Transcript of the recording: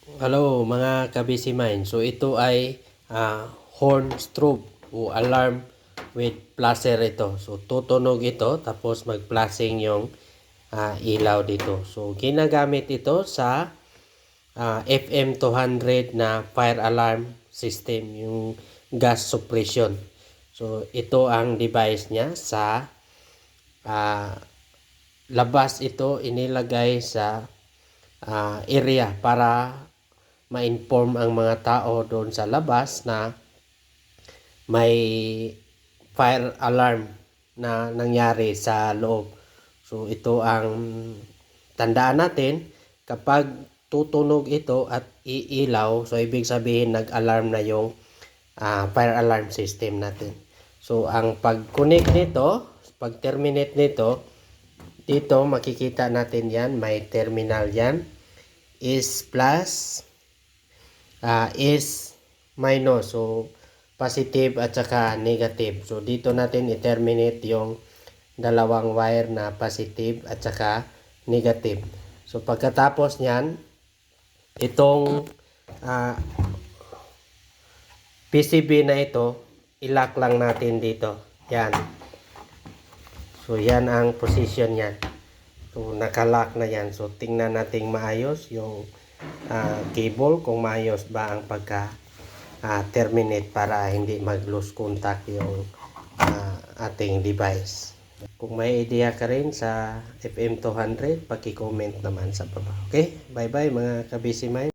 Hello mga ka-busy mind. So ito ay horn strobe o alarm with flasher ito. So tutunog ito tapos mag-flashing yung ilaw dito. So ginagamit ito sa FM200 na fire alarm system, yung gas suppression. So ito ang device niya sa labas, ito inilagay sa area para ma-inform ang mga tao doon sa labas na may fire alarm na nangyari sa loob. So ito ang tandaan natin kapag tutunog ito at iilaw, so ibig sabihin nag-alarm na yung fire alarm system natin. So ang pag-connect nito, pag-terminate nito, dito makikita natin yan, may terminal yan, is plus, is minus, so positive at saka negative. So dito natin i-terminate yung dalawang wire na positive at saka negative. So pagkatapos nyan, itong PCB na ito, ilock lang natin dito. Yan. So yan ang position yan. So nakalock na yan. So tingnan natin maayos yung cable, kung maayos ba ang pagka terminate para hindi mag-lose contact yung ating device. Kung may idea ka rin sa FM200, paki-comment naman sa baba. Okay? Bye-bye mga ka-busy mind.